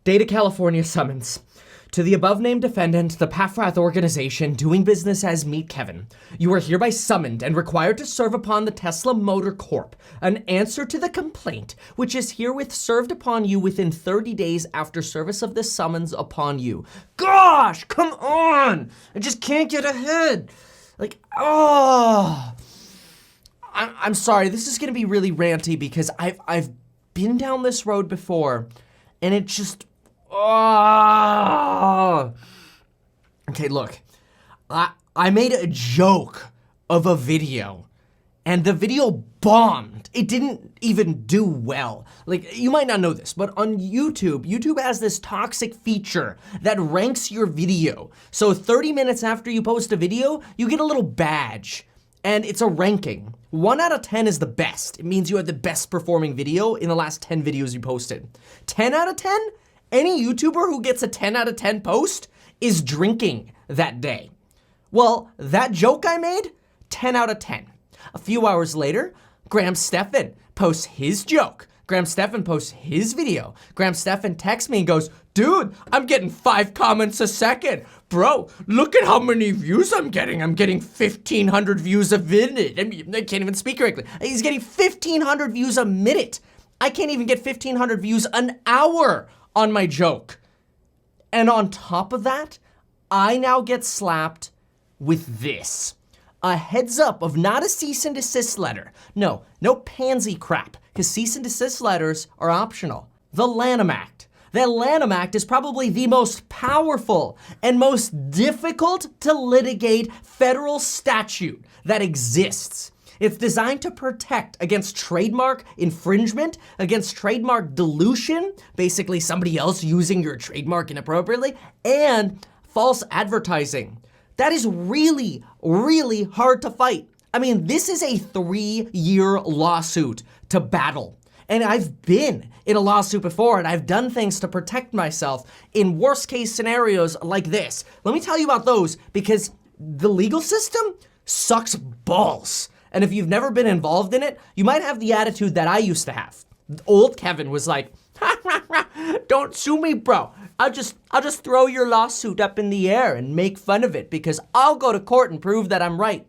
State of California summons. To the above-named defendant, the Paffrath organization, doing business as Meet Kevin, you are hereby summoned and required to serve upon the Tesla Motor Corp. an answer to the complaint, which is herewith served upon you within 30 days after service of this summons upon you. Gosh, come on! I just can't get ahead. I'm sorry, this is gonna be really ranty because I've been down this road before, and it just, Okay, look, I made a joke of a video, and the video bombed. It didn't even do well. You might not know this, but on YouTube has this toxic feature that ranks your video. So 30 minutes after you post a video, you get a little badge, and it's a ranking. 1 out of 10 is the best. It means you have the best performing video in the last 10 videos you posted. 10 out of 10? Any YouTuber who gets a 10 out of 10 post is drinking that day. Well, that joke I made, 10 out of 10. A few hours later, Graham Stephan posts his joke. Graham Stephan posts his video. Graham Stephan texts me and goes, dude, I'm getting 5 comments a second. Bro, look at how many views I'm getting. I'm getting 1,500 views a minute. I can't even speak correctly. He's getting 1,500 views a minute. I can't even get 1,500 views an hour on my joke. And on top of that, I now get slapped with this. A heads up of not a cease and desist letter. No pansy crap, because cease and desist letters are optional. The Lanham Act. The Lanham Act is probably the most powerful and most difficult to litigate federal statute that exists. It's designed to protect against trademark infringement, against trademark dilution, basically somebody else using your trademark inappropriately, and false advertising. That is really, really hard to fight. I mean, this is a 3-year lawsuit to battle. And I've been in a lawsuit before, and I've done things to protect myself in worst case scenarios like this. Let me tell you about those, because the legal system sucks balls. And if you've never been involved in it, you might have the attitude that I used to have. Old Kevin was like, don't sue me, bro. I'll just throw your lawsuit up in the air and make fun of it because I'll go to court and prove that I'm right.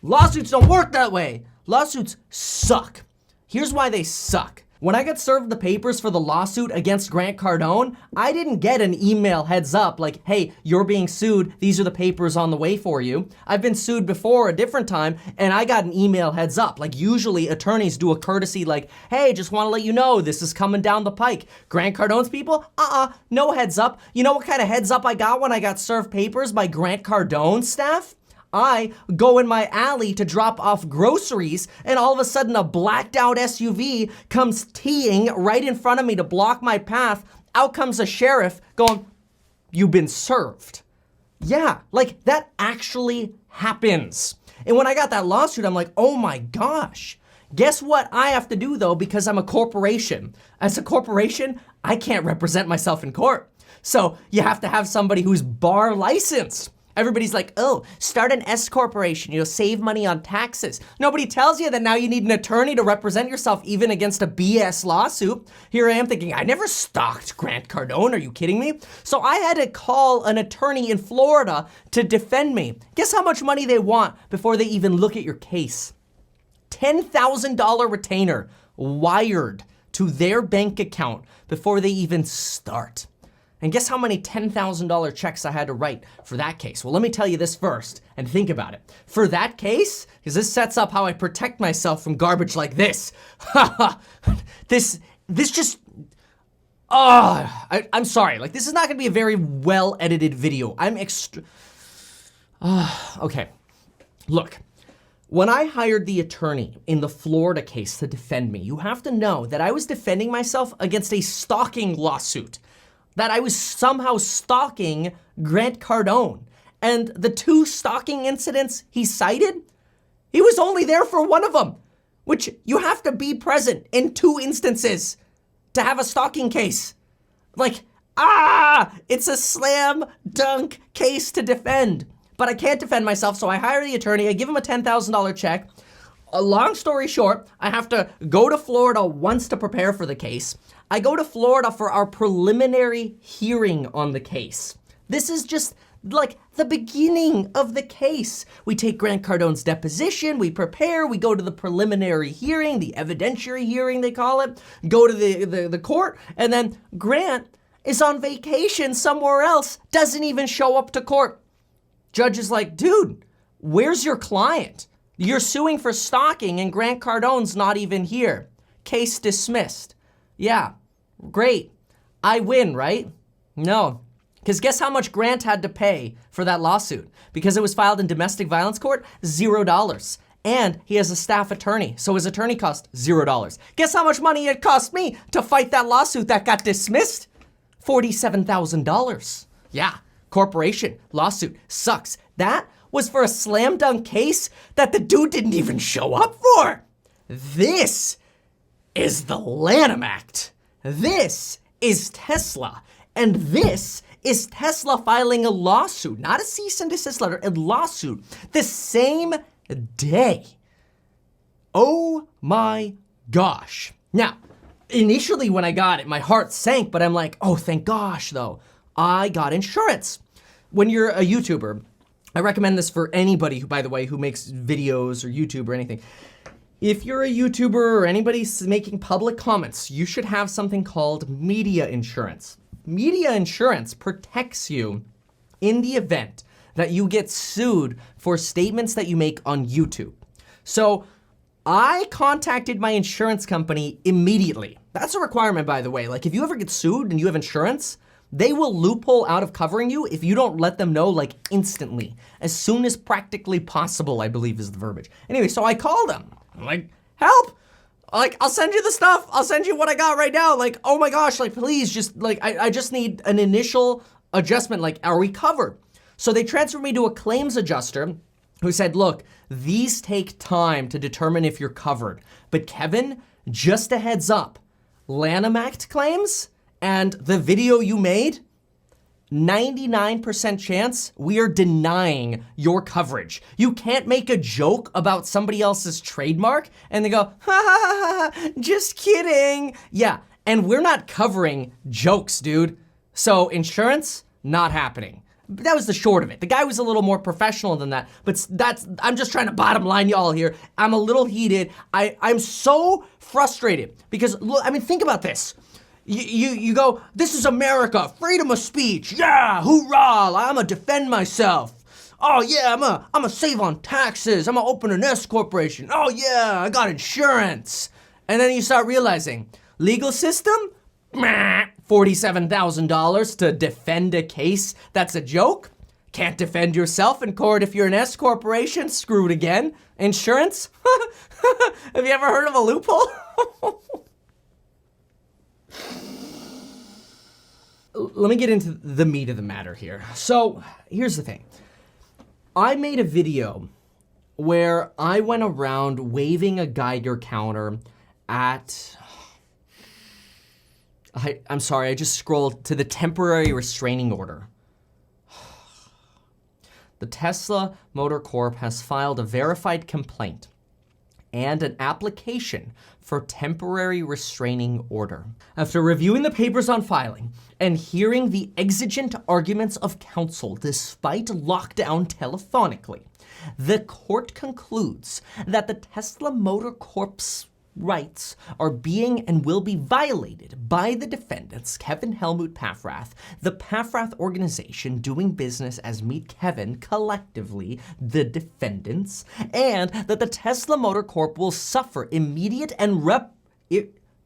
Lawsuits don't work that way. Lawsuits suck. Here's why they suck. When I got served the papers for the lawsuit against Grant Cardone, I didn't get an email heads up like, hey, you're being sued. These are the papers on the way for you. I've been sued before a different time, and I got an email heads up. Usually attorneys do a courtesy like, hey, just want to let you know this is coming down the pike. Grant Cardone's people? No heads up. You know what kind of heads up I got when I got served papers by Grant Cardone's staff? I go in my alley to drop off groceries, and all of a sudden a blacked out SUV comes teeing right in front of me to block my path. Out comes a sheriff going, you've been served. Yeah, that actually happens. And when I got that lawsuit, I'm like, oh my gosh. Guess what I have to do though, because I'm a corporation. As a corporation, I can't represent myself in court. So you have to have somebody who's bar licensed. Everybody's like, oh, start an S corporation, you'll save money on taxes. Nobody tells you that now you need an attorney to represent yourself even against a BS lawsuit. Here I am thinking, I never stalked Grant Cardone, are you kidding me? So I had to call an attorney in Florida to defend me. Guess how much money they want before they even look at your case? $10,000 retainer wired to their bank account before they even start. And guess how many $10,000 checks I had to write for that case? Well, let me tell you this first and think about it. For that case, because this sets up how I protect myself from garbage like this. this just, I'm sorry. This is not gonna be a very well edited video. Okay, look. When I hired the attorney in the Florida case to defend me, you have to know that I was defending myself against a stalking lawsuit. That I was somehow stalking Grant Cardone. And the 2 stalking incidents he cited, he was only there for one of them, which you have to be present in 2 instances to have a stalking case. It's a slam dunk case to defend. But I can't defend myself, so I hire the attorney, I give him a $10,000 check. A long story short, I have to go to Florida once to prepare for the case. I go to Florida for our preliminary hearing on the case. This is just like the beginning of the case. We take Grant Cardone's deposition, we prepare, we go to the preliminary hearing, the evidentiary hearing they call it, go to the court, and then Grant is on vacation somewhere else, doesn't even show up to court. Judge is like, dude, where's your client? You're suing for stalking and Grant Cardone's not even here. Case dismissed. Yeah, great. I win, right? No. Because guess how much Grant had to pay for that lawsuit? Because it was filed in domestic violence court, $0. And he has a staff attorney, so his attorney cost $0. Guess how much money it cost me to fight that lawsuit that got dismissed? $47,000. Yeah, corporation, lawsuit, sucks. That was for a slam dunk case that the dude didn't even show up for. This is the Lanham Act. This is Tesla. And this is Tesla filing a lawsuit, not a cease and desist letter, a lawsuit, the same day. Oh my gosh. Now, initially when I got it, my heart sank, but I'm like, oh, thank gosh, though. I got insurance. When you're a YouTuber, I recommend this for anybody who, by the way, who makes videos or YouTube or anything. If you're a YouTuber or anybody making public comments, you should have something called media insurance. Media insurance protects you in the event that you get sued for statements that you make on YouTube. So I contacted my insurance company immediately. That's a requirement, by the way. Like if you ever get sued and you have insurance, they will loophole out of covering you if you don't let them know like instantly, as soon as practically possible, I believe is the verbiage. Anyway, so I called them. I'm like, help. Like, I'll send you the stuff. I'll send you what I got right now. Like, oh my gosh, like, please just, like, I just need an initial adjustment. Like, are we covered? So they transferred me to a claims adjuster who said, look, these take time to determine if you're covered. But Kevin, just a heads up, Lanham Act claims and the video you made, 99% chance we are denying your coverage. You can't make a joke about somebody else's trademark and they go, ha ha ha, ha, just kidding. Yeah, and we're not covering jokes, dude. So insurance, not happening. That was the short of it. The guy was a little more professional than that, but I'm just trying to bottom line y'all here. I'm a little heated. I'm so frustrated because, look, I mean, think about this. You go, this is America, freedom of speech, yeah, hoorah, I'm gonna defend myself. Oh yeah, I'm gonna save on taxes, I'm gonna open an S corporation. Oh yeah, I got insurance. And then you start realizing, legal system, $47,000 to defend a case that's a joke. Can't defend yourself in court if you're an S corporation, screwed again. Insurance, have you ever heard of a loophole? Let me get into the meat of the matter here. So here's the thing. I made a video where I went around waving a Geiger counter at, I'm sorry, I just scrolled to the temporary restraining order. The Tesla Motor Corp has filed a verified complaint and an application for temporary restraining order. After reviewing the papers on filing and hearing the exigent arguments of counsel despite lockdown telephonically, the court concludes that the Tesla Motor Corp's rights are being and will be violated by the defendants, Kevin Helmut Paffrath, the Paffrath organization doing business as Meet Kevin, collectively the defendants, and that the Tesla Motor Corp will suffer immediate and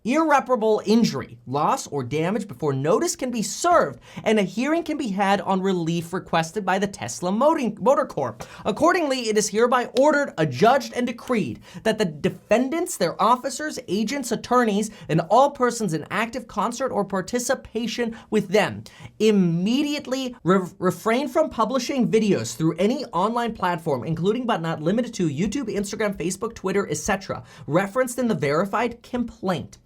irreparable injury, loss, or damage before notice can be served and a hearing can be had on relief requested by the Tesla Motor Corp. Accordingly, it is hereby ordered, adjudged, and decreed that the defendants, their officers, agents, attorneys, and all persons in active concert or participation with them immediately refrain from publishing videos through any online platform, including but not limited to YouTube, Instagram, Facebook, Twitter, etc., referenced in the verified complaint.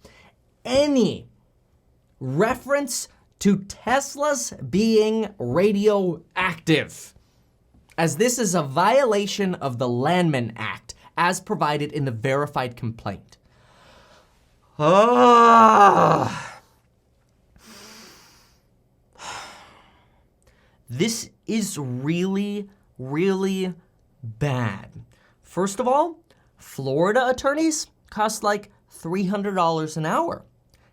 Any reference to Tesla's being radioactive, as this is a violation of the Lanham Act as provided in the verified complaint. This is really, really bad. First of all, Florida attorneys cost like $300 an hour.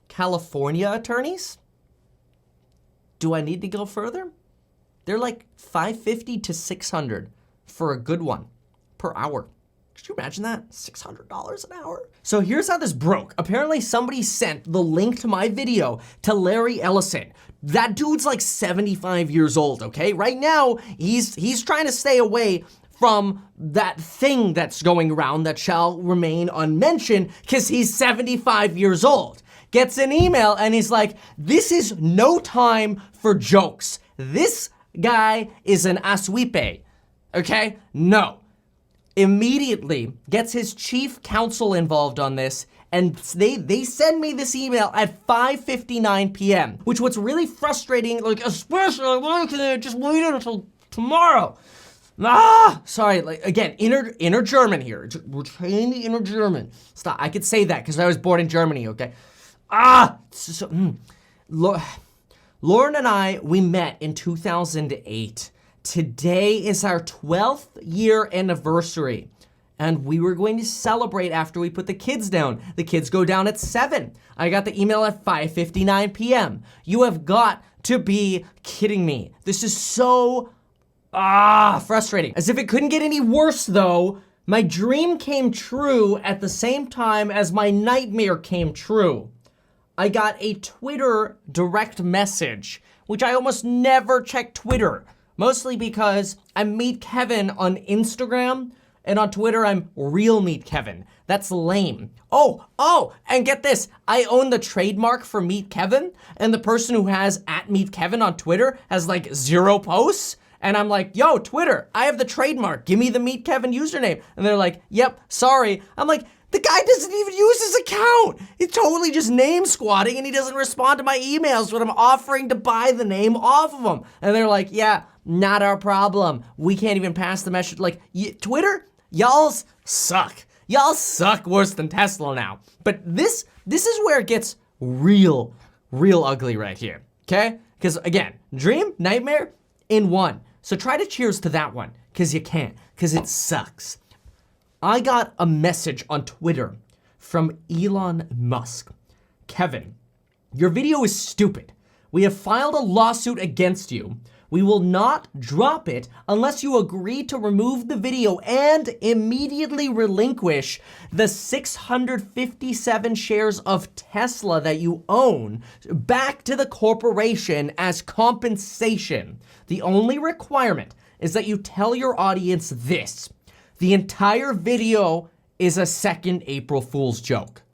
California attorneys, do I need to go further? They're like $550 to $600 for a good one per hour. Could you imagine that? $600 an hour? So here's how this broke. Apparently somebody sent the link to my video to Larry Ellison. That dude's like 75 years old, okay? Right now, he's trying to stay away from that thing that's going around that shall remain unmentioned because he's 75 years old. Gets an email and he's like, this is no time for jokes. This guy is an aswipe, okay? No. Immediately gets his chief counsel involved on this, and they send me this email at 5:59 p.m., which what's really frustrating, like especially why can't I just wait until tomorrow? Sorry, like again, inner German here. We're trying the inner German. Stop. I could say that because I was born in Germany, okay? Lauren and I, we met in 2008. Today is our 12th year anniversary, and we were going to celebrate after we put the kids down. The kids go down at 7. I got the email at 5:59 p.m. You have got to be kidding me. This is so, frustrating. As if it couldn't get any worse though, my dream came true at the same time as my nightmare came true. I got a Twitter direct message, which I almost never check Twitter. Mostly because I'm Meet Kevin on Instagram, and on Twitter I'm Real Meet Kevin. That's lame. Oh, and get this, I own the trademark for Meet Kevin, and the person who has @MeetKevin on Twitter has like 0 posts, and I'm like, yo, Twitter, I have the trademark, give me the Meet Kevin username. And they're like, yep, sorry. I'm like, the guy doesn't even use his account. He's totally just name squatting, and he doesn't respond to my emails when I'm offering to buy the name off of him. And they're like, yeah, not our problem. We can't even pass the message. Like, Twitter, y'all suck. Y'all suck worse than Tesla now. But this is where it gets real ugly right here, okay? Because again, dream, nightmare in one. So try to cheers to that one, because you can't, because it sucks. I got a message on Twitter from Elon Musk. Kevin, your video is stupid. We have filed a lawsuit against you. We will not drop it unless you agree to remove the video and immediately relinquish the 657 shares of Tesla that you own back to the corporation as compensation. The only requirement is that you tell your audience this: the entire video is a second April Fool's joke.